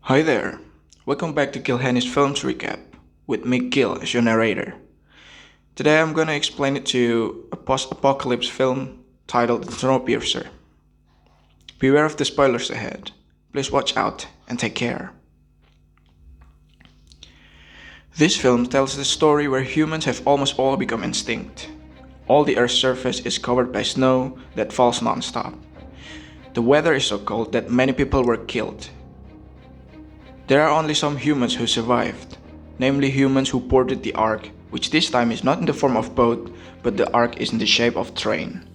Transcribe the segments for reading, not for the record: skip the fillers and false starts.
Hi there, welcome back to Gilhenny's Films Recap, with me Gil as your narrator. Today I'm gonna explain it to you a post-apocalypse film titled Snowpiercer. Beware of the spoilers ahead, please watch out and take care. This film tells the story where humans have almost all become extinct. All the Earth's surface is covered by snow that falls non-stop. The weather is so cold that many people were killed. There are only some humans who survived, namely humans who boarded the Ark, which this time is not in the form of boat, but the Ark is in the shape of train.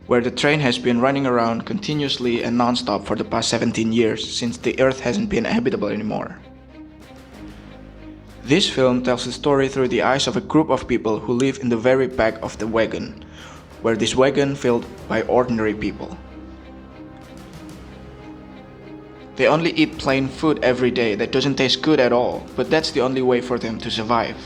Where the train has been running around continuously and non-stop for the past 17 years since the Earth hasn't been habitable anymore. This film tells the story through the eyes of a group of people who live in the very back of the wagon, where this wagon filled by ordinary people. They only eat plain food every day that doesn't taste good at all, but that's the only way for them to survive.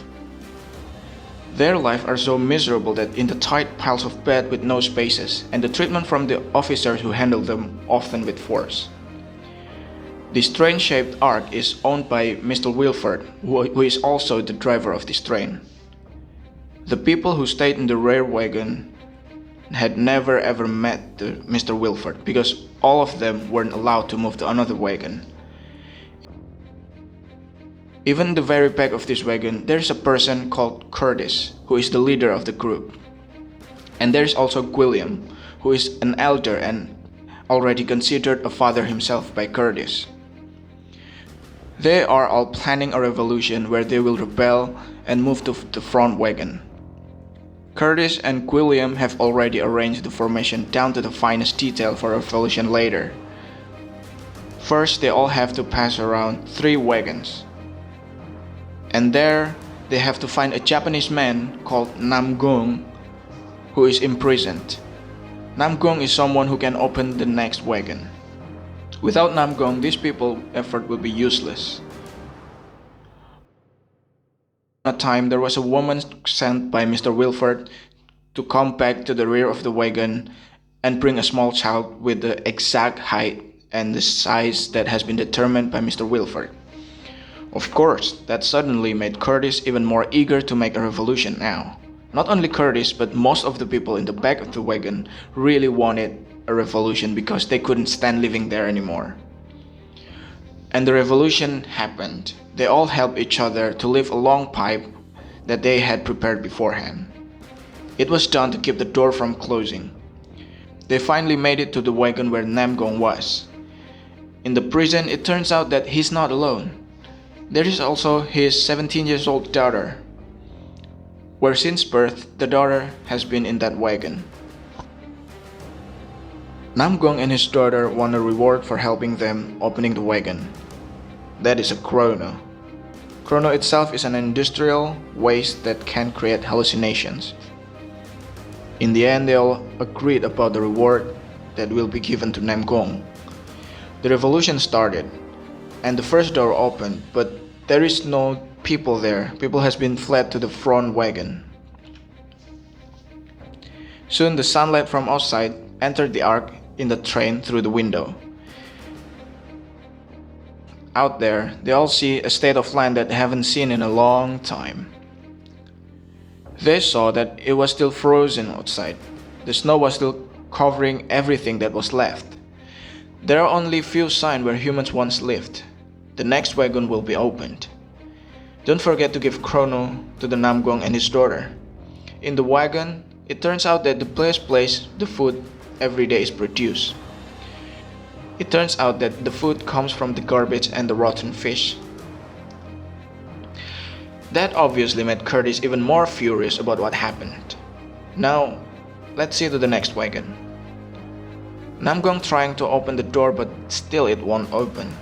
Their lives are so miserable that in the tight piles of bed with no spaces, and the treatment from the officers who handle them often with force. This train-shaped Ark is owned by Mr. Wilford, who is also the driver of this train. The people who stayed in the rear wagon had never ever met Mr. Wilford because all of them weren't allowed to move to another wagon. Even in the very back of this wagon, there's a person called Curtis, who is the leader of the group. And there's also William, who is an elder and already considered a father himself by Curtis. They are all planning a revolution where they will rebel and move to the front wagon. Curtis and William have already arranged the formation down to the finest detail for a revolution later. First, they all have to pass around 3 wagons. And there, they have to find a Japanese man called Namgung, who is imprisoned. Namgung is someone who can open the next wagon. Without Namgung, these people's effort will be useless. At a time, there was a woman sent by Mr. Wilford to come back to the rear of the wagon and bring a small child with the exact height and the size that has been determined by Mr. Wilford. Of course, that suddenly made Curtis even more eager to make a revolution now. Not only Curtis, but most of the people in the back of the wagon really wanted a revolution because they couldn't stand living there anymore. And the revolution happened. They all helped each other to lift a long pipe that they had prepared beforehand. It was done to keep the door from closing. They finally made it to the wagon where Namgung was. In the prison, it turns out that he's not alone. There is also his 17-year-old daughter, where since birth, the daughter has been in that wagon. Namgung and his daughter won a reward for helping them opening the wagon. That is a chrono. Chrono itself is an industrial waste that can create hallucinations. In the end, they all agreed about the reward that will be given to Namgung. The revolution started, and the first door opened, but there is no people there. People has been fled to the front wagon. Soon the sunlight from outside entered the Ark in the train through the window. Out there, they all see a state of land that they haven't seen in a long time. They saw that it was still frozen outside. The snow was still covering everything that was left. There are only few signs where humans once lived. The next wagon will be opened. Don't forget to give chrono to the Namgung and his daughter. In the wagon, it turns out that the place the food every day is produced. It turns out that the food comes from the garbage and the rotten fish. That obviously made Curtis even more furious about what happened. Now, let's see to the next wagon. Namgung trying to open the door, but still it won't open.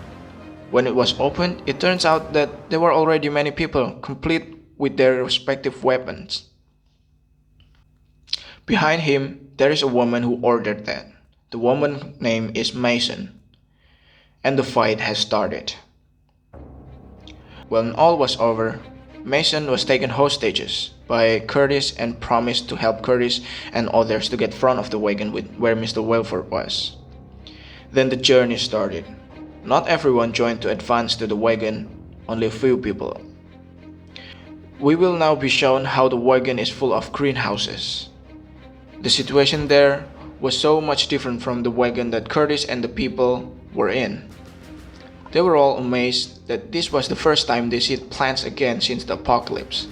When it was opened, it turns out that there were already many people complete with their respective weapons. Behind him, there is a woman who ordered that. The woman's name is Mason. And the fight has started. When all was over, Mason was taken hostages. by Curtis and promised to help Curtis and others to get front of the wagon with where Mr. Wilford was. Then the journey started. Not everyone joined to advance to the wagon, only a few people. We will now be shown how the wagon is full of greenhouses. The situation there was so much different from the wagon that Curtis and the people were in. They were all amazed that this was the first time they see plants again since the apocalypse.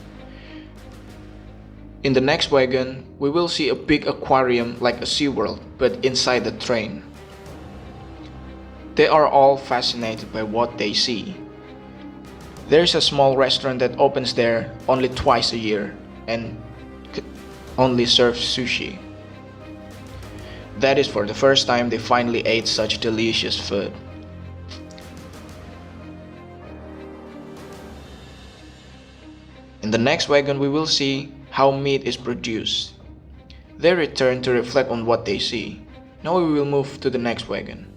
In the next wagon, we will see a big aquarium like a SeaWorld, but inside the train. They are all fascinated by what they see. There is a small restaurant that opens there only twice a year and only serves sushi. That is for the first time they finally ate such delicious food. In the next wagon, we will see how meat is produced. They return to reflect on what they see. Now we will move to the next wagon.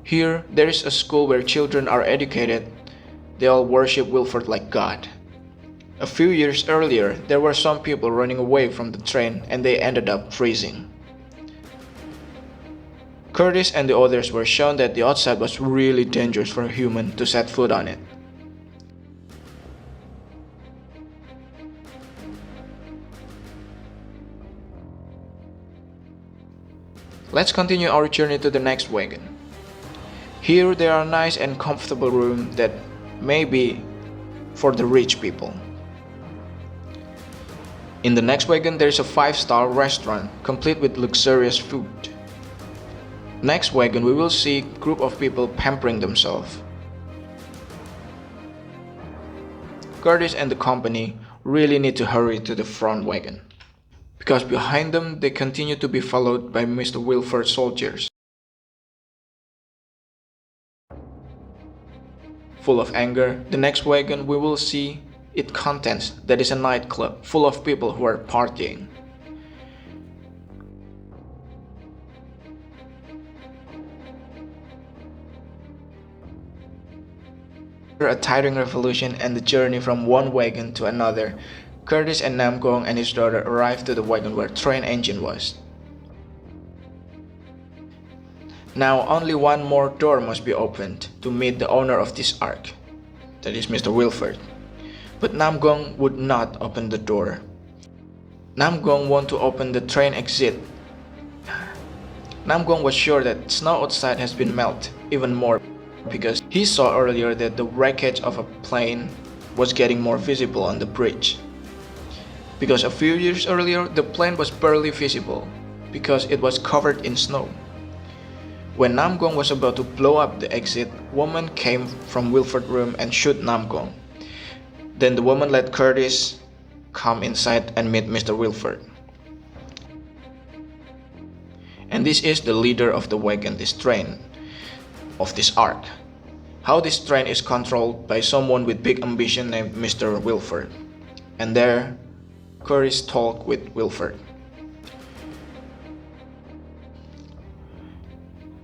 Here, there is a school where children are educated. They all worship Wilford like God. A few years earlier, there were some people running away from the train and they ended up freezing. Curtis and the others were shown that the outside was really dangerous for a human to set foot on it. Let's continue our journey to the next wagon. Here there are nice and comfortable rooms that may be for the rich people. In the next wagon there is a 5-star restaurant complete with luxurious food. Next wagon we will see a group of people pampering themselves. Curtis and the company really need to hurry to the front wagon, because behind them they continue to be followed by Mr. Wilford's soldiers. Full of anger, the next wagon we will see its contents, that is a nightclub full of people who are partying. After a tiring revolution and the journey from one wagon to another, Curtis and Namgong and his daughter arrived to the wagon where train engine was. Now only one more door must be opened to meet the owner of this ark, that is Mr. Wilford. But Namgong would not open the door. Namgong wanted to open the train exit. Namgong was sure that snow outside has been melted even more because he saw earlier that the wreckage of a plane was getting more visible on the bridge. Because a few years earlier the plane was barely visible because it was covered in snow. When Namgong was about to blow up the exit, a woman came from Wilford's room and shot Namgong. Then the woman let Curtis come inside and meet Mr. Wilford. And this is the leader of the wagon, this train, of this ark. How this train is controlled by someone with big ambition named Mr. Wilford. And there, Curtis talked with Wilford.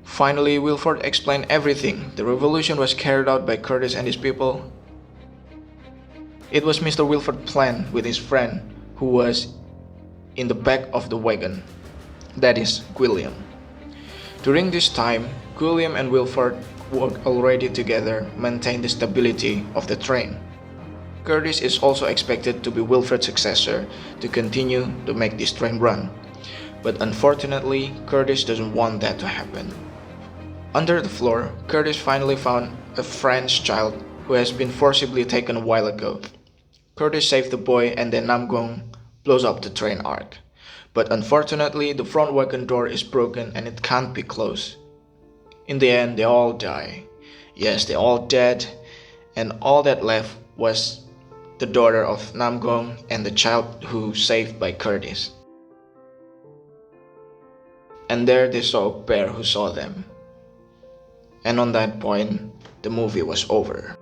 Finally, Wilford explained everything. The revolution was carried out by Curtis and his people. It was Mr. Wilford's plan with his friend who was in the back of the wagon, that is, William. During this time, William and Wilford worked already together, maintain the stability of the train. Curtis is also expected to be Wilford's successor to continue to make this train run. But unfortunately, Curtis doesn't want that to happen. Under the floor, Curtis finally found a French child who has been forcibly taken a while ago. Curtis saved the boy and then Namgong blows up the train ark. But unfortunately, the front wagon door is broken and it can't be closed. In the end, they all die. Yes, they all dead, and all that left was the daughter of Namgong and the child who saved by Curtis. And there they saw a bear who saw them. And on that point, the movie was over.